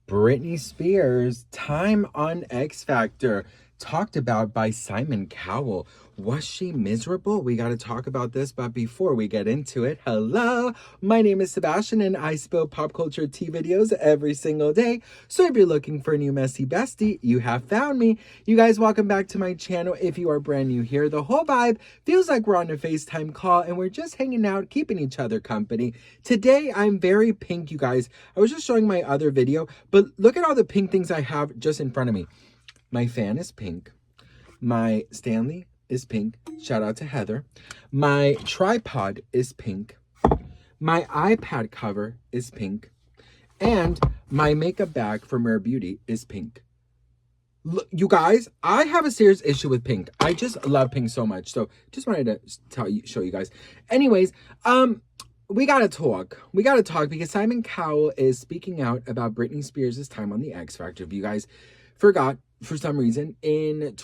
Britney Spears' time on X Factor, talked about by Simon Cowell. Was she miserable? We got to talk about this, but before we get into it, hello, my name is Sebastian and I spill pop culture tea videos every single day. So if you're looking for a new messy bestie, you have found me. You guys, welcome back to my channel. If you are brand new here, the whole vibe feels like we're on a FaceTime call and we're just hanging out, keeping each other company. Today, I'm very pink, you guys. I was just showing my other video, but look at all the pink things I have just in front of me. My fan is pink. My Stanley is pink. Shout out to Heather. My tripod is pink. My iPad cover is pink. And my makeup bag from Rare Beauty is pink. Look, you guys, I have a serious issue with pink. I just love pink so much. So just wanted to show you guys. Anyways, we gotta talk. We gotta talk because Simon Cowell is speaking out about Britney Spears' time on the X Factor. If you guys forgot, for some reason, in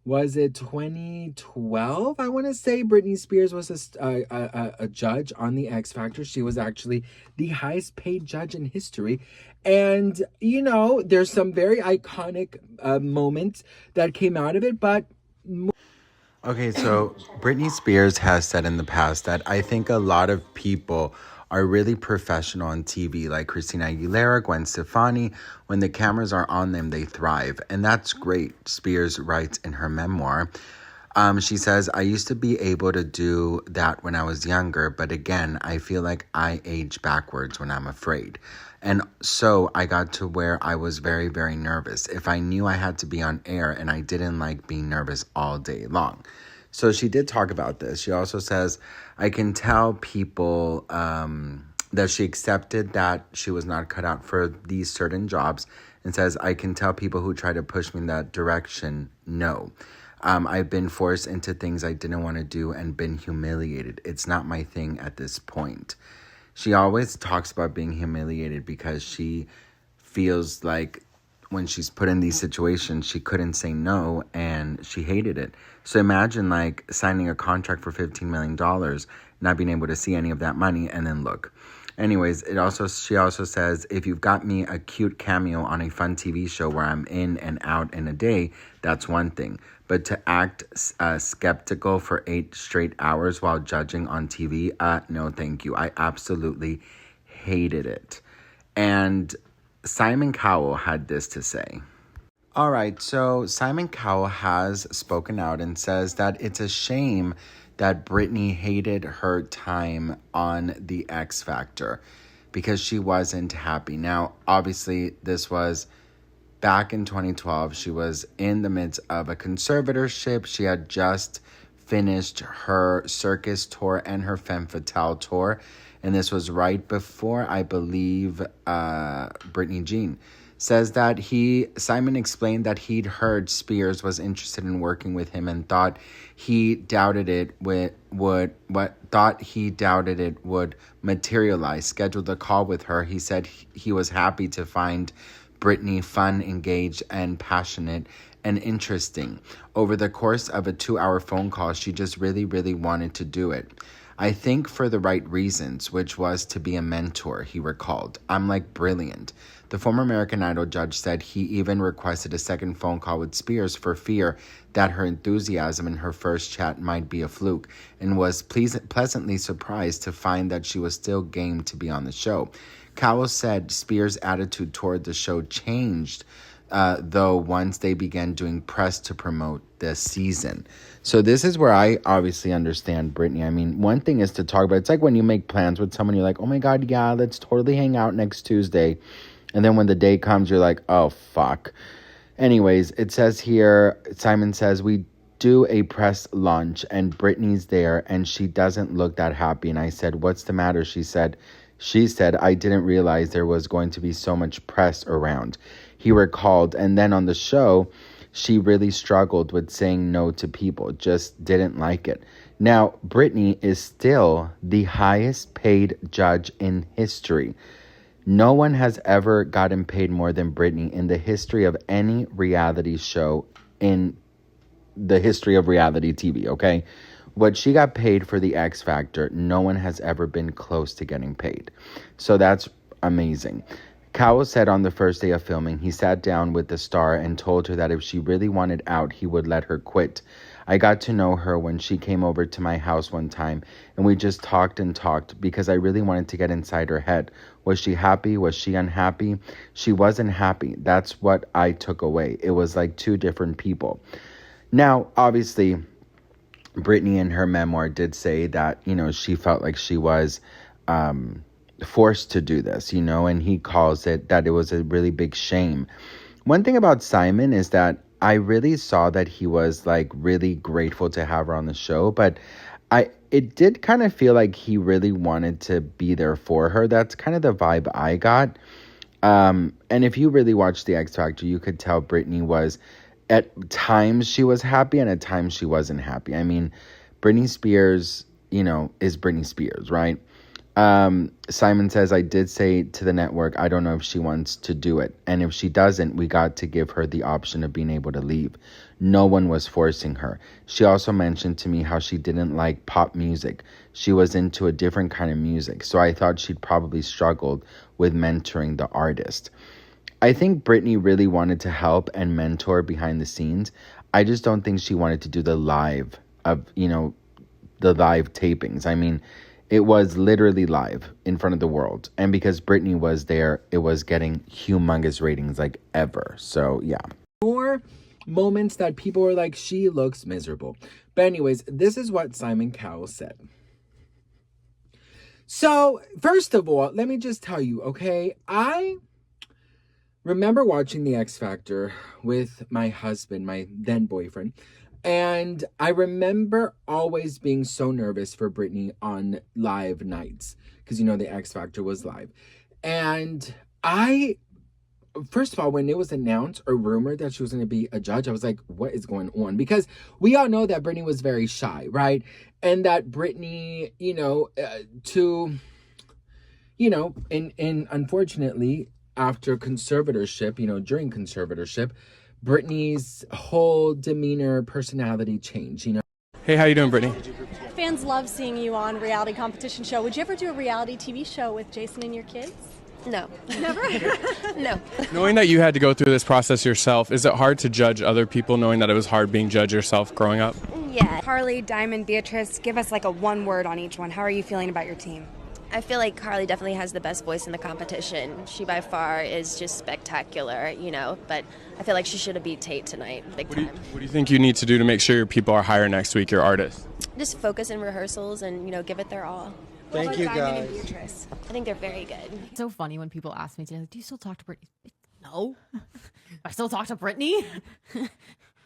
was it 2012? I want to say Britney Spears was a judge on the X Factor. She was actually the highest paid judge in history. And, you know, there's some very iconic moments that came out of it, but... Okay, so Britney Spears has said in the past that I think a lot of people are really professional on TV, like Christina Aguilera, Gwen Stefani. When the cameras are on them, they thrive. And that's great, Spears writes in her memoir. She says, I used to be able to do that when I was younger, but again, I feel like I age backwards when I'm afraid. And so I got to where I was very, very nervous. If I knew I had to be on air and I didn't like being nervous all day long. So she did talk about this. She also says, I can tell people that she accepted that she was not cut out for these certain jobs, and says, I can tell people who try to push me in that direction, no. I've been forced into things I didn't want to do and been humiliated. It's not my thing at this point. She always talks about being humiliated because she feels like when she's put in these situations, she couldn't say no and she hated it. So imagine like signing a contract for $15 million, not being able to see any of that money, and then look. Anyways, she also says, if you've got me a cute cameo on a fun TV show where I'm in and out in a day, that's one thing. But to act skeptical for 8 straight hours while judging on TV, no thank you. I absolutely hated it. And Simon Cowell had this to say. All right, so Simon Cowell has spoken out and says that it's a shame that Britney hated her time on the X Factor because she wasn't happy. Now, obviously, this was back in 2012. She was in the midst of a conservatorship. She had just finished her circus tour and her femme fatale tour. And this was right before, I believe, Britney Jean. Says that Simon explained that he'd heard Spears was interested in working with him and thought he doubted it would materialize. Scheduled a call with her. He said he was happy to find Britney fun, engaged, and passionate and interesting. Over the course of a 2-hour phone call, she just really, really wanted to do it. I think for the right reasons, which was to be a mentor, he recalled. I'm like, brilliant. The former American Idol judge said he even requested a second phone call with Spears for fear that her enthusiasm in her first chat might be a fluke, and was pleasantly surprised to find that she was still game to be on the show. Cowell said Spears' attitude toward the show changed, though, once they began doing press to promote this season. So this is where I obviously understand Britney. I mean, one thing is to talk about. It's like when you make plans with someone, you're like, oh my God, yeah, let's totally hang out next Tuesday. And then when the day comes, you're like, oh, fuck. Anyways, it says here, Simon says, we do a press launch and Britney's there and she doesn't look that happy. And I said, what's the matter? She said, I didn't realize there was going to be so much press around. He recalled. And then on the show, she really struggled with saying no to people, just didn't like it. Now, Britney is still the highest paid judge in history. No one has ever gotten paid more than Britney in the history of any reality show in the history of reality TV, okay? What she got paid for the X Factor, no one has ever been close to getting paid. So that's amazing. Cowell said on the first day of filming, he sat down with the star and told her that if she really wanted out, he would let her quit. I got to know her when she came over to my house one time, and we just talked and talked because I really wanted to get inside her head. Was she happy? Was she unhappy? She wasn't happy. That's what I took away. It was like two different people. Now, obviously, Britney in her memoir did say that, she felt like she was forced to do this, and he calls it that it was a really big shame. One thing about Simon is that I really saw that he was like really grateful to have her on the show, but it did kind of feel like he really wanted to be there for her. That's kind of the vibe I got. And if you really watched The X Factor, you could tell Britney was, at times she was happy and at times she wasn't happy. I mean, Britney Spears, is Britney Spears, right? Simon says, I did say to the network, I don't know if she wants to do it. And if she doesn't, we got to give her the option of being able to leave. No one was forcing her. She also mentioned to me how she didn't like pop music. She was into a different kind of music. So I thought she'd probably struggled with mentoring the artist. I think Britney really wanted to help and mentor behind the scenes. I just don't think she wanted to do the live tapings. I mean, it was literally live in front of the world. And because Britney was there, it was getting humongous ratings like ever. So, yeah. More moments that people were like, she looks miserable. But anyways, this is what Simon Cowell said. So, first of all, let me just tell you, okay? I remember watching The X Factor with my husband, my then boyfriend. And I remember always being so nervous for Britney on live nights because, the X Factor was live. And first of all, when it was announced or rumored that she was going to be a judge, I was like, what is going on? Because we all know that Britney was very shy, right? And that Britney, unfortunately, after conservatorship, during conservatorship, Britney's whole demeanor, personality changed, Hey, how you doing, Britney? Fans love seeing you on reality competition show. Would you ever do a reality TV show with Jason and your kids? No. Never? No. Knowing that you had to go through this process yourself, is it hard to judge other people knowing that it was hard being judged yourself growing up? Yeah. Carly, Diamond, Beatrice, give us like a one word on each one. How are you feeling about your team? I feel like Carly definitely has the best voice in the competition. She by far is just spectacular, but I feel like she should have beat Tate tonight, big time. What do you think you need to do to make sure your people are higher next week, your artists? Just focus in rehearsals and, give it their all. Thank you, guys. And Beatrice? I think they're very good. It's so funny when people ask me today, like, do you still talk to Britney? No. I still talk to Britney?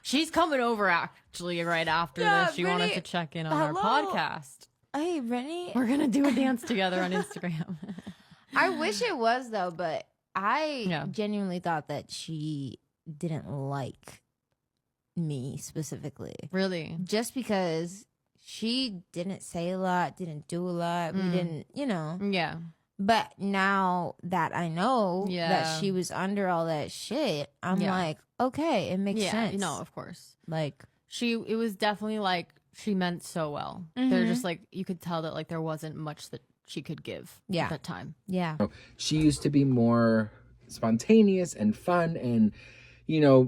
She's coming over actually right after this. She wanted to check in on our podcast. Hey, Britney. We're going to do a dance together on Instagram. I wish it was, though, but I genuinely thought that she didn't like me specifically. Really? Just because she didn't say a lot, didn't do a lot. We didn't, Yeah. But now that I know that she was under all that shit, I'm like, okay, it makes sense. No, of course. Like, it was definitely like, she meant so well. They're just like, you could tell that like there wasn't much that she could give at that time. Yeah. She used to be more spontaneous and fun and,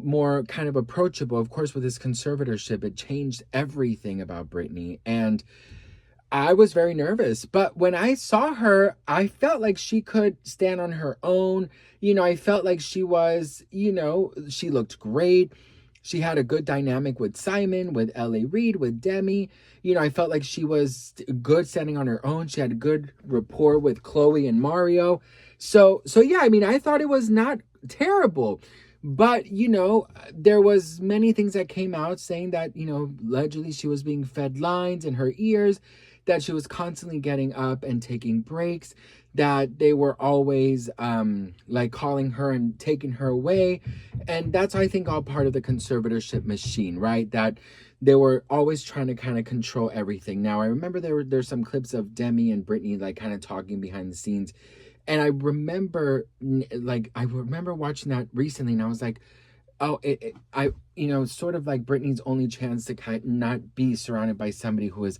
more kind of approachable. Of course, with this conservatorship, it changed everything about Britney. And I was very nervous. But when I saw her, I felt like she could stand on her own. I felt like she was, she looked great. She had a good dynamic with Simon, with L.A. Reid, with Demi. I felt like she was good standing on her own. She had a good rapport with Chloe and Mario. So yeah, I thought it was not terrible. But, there was many things that came out saying that, allegedly she was being fed lines in her ears, that she was constantly getting up and taking breaks, that they were always calling her and taking her away. And that's, I think, all part of the conservatorship machine, right? That they were always trying to kind of control everything. Now, I remember there's some clips of Demi and Britney kind of talking behind the scenes. And I remember watching that recently, and I was like, oh, sort of like Britney's only chance to not be surrounded by somebody who is,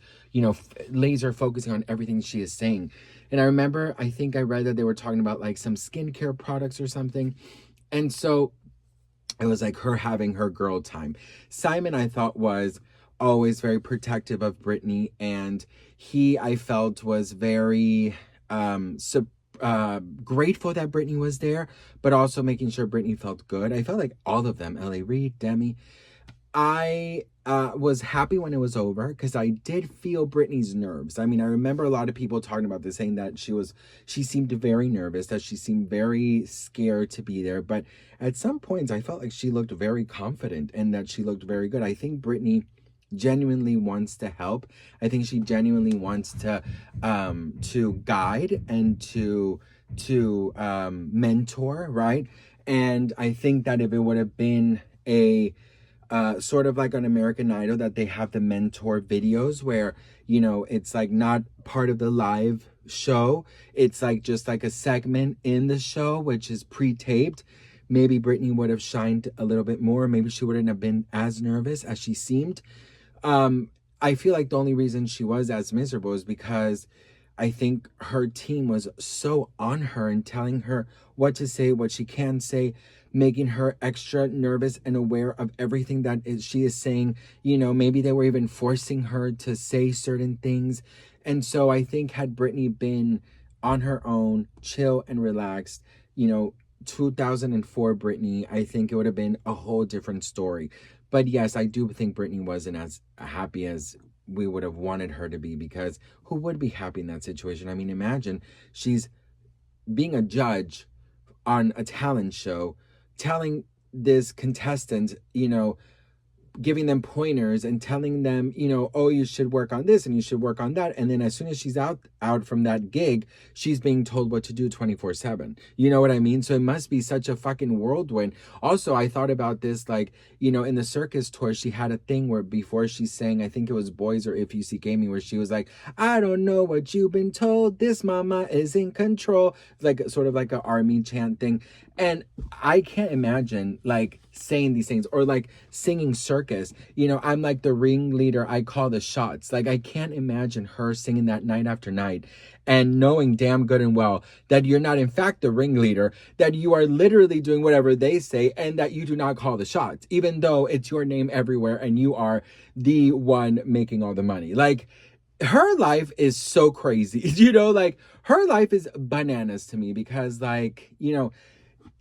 laser focusing on everything she is saying. And I remember, I think I read that they were talking about like some skincare products or something. And so it was like her having her girl time. Simon, I thought, was always very protective of Britney, and he, I felt, was very grateful that Britney was there, but also making sure Britney felt good. I felt like all of them, L.A. Reid, Demi. I was happy when it was over because I did feel Britney's nerves. I mean, I remember a lot of people talking about this, saying that she seemed very nervous, that she seemed very scared to be there. But at some points, I felt like she looked very confident and that she looked very good. I think Britney genuinely wants to help. I think she genuinely wants to guide and to mentor, right? And I think that if it would have been a sort of like on American Idol, that they have the mentor videos where, you know, it's like not part of the live show. It's like just like a segment in the show, which is pre-taped. Maybe Britney would have shined a little bit more. Maybe she wouldn't have been as nervous as she seemed. I feel like the only reason she was as miserable is because I think her team was so on her and telling her what to say, what she can say, making her extra nervous and aware of everything that she is saying. You know, maybe they were even forcing her to say certain things. And so I think had Britney been on her own, chill and relaxed, you know, 2004 Britney, I think it would have been a whole different story. But yes, I do think Britney wasn't as happy as we would have wanted her to be, because who would be happy in that situation? I mean, imagine she's being a judge on a talent show, telling this contestant, you know, giving them pointers and telling them, you know, oh, you should work on this and you should work on that. And then as soon as she's out from that gig, she's being told what to do 24/7. You know what I mean? So it must be such a fucking whirlwind. Also, I thought about this, like, you know, in the circus tour, she had a thing where before she sang, I think it was Boys or If You See Gaming, where she was like, I don't know what you've been told, this mama is in control. Like sort of like an army chant thing. And I can't imagine like saying these things or like singing circus. You know, I'm like the ringleader, I call the shots. Like I can't imagine her singing that night after night and knowing damn good and well that you're not in fact the ringleader, that you are literally doing whatever they say and that you do not call the shots, even though it's your name everywhere and you are the one making all the money. Like, her life is so crazy, you know, like her life is bananas to me because, like, you know,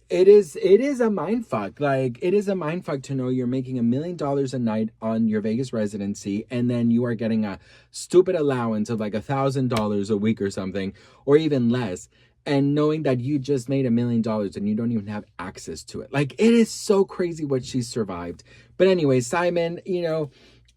it is a mind fuck. Like, it is a mind fuck to know you're making $1 million a night on your Vegas residency, and then you are getting a stupid allowance of like $1,000 a week or something, or even less, and knowing that you just made $1 million and you don't even have access to it. Like, it is so crazy what she survived. But anyway, Simon, you know,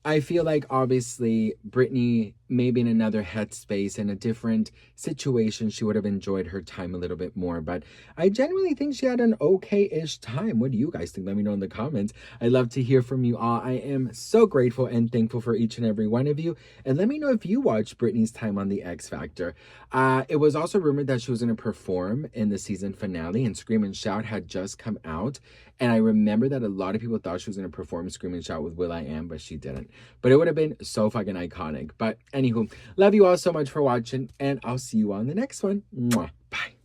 I feel like obviously Britney, maybe in another headspace, in a different situation, she would have enjoyed her time a little bit more. But I genuinely think she had an okay-ish time. What do you guys think? Let me know in the comments. I love to hear from you all. I am so grateful and thankful for each and every one of you. And let me know if you watched Britney's time on The X Factor. It was also rumored that she was going to perform in the season finale, and Scream and Shout had just come out. And I remember that a lot of people thought she was going to perform Scream and Shout with will.i.am, but she didn't. But it would have been so fucking iconic. But anywho, love you all so much for watching, and I'll see you on the next one. Mwah. Bye.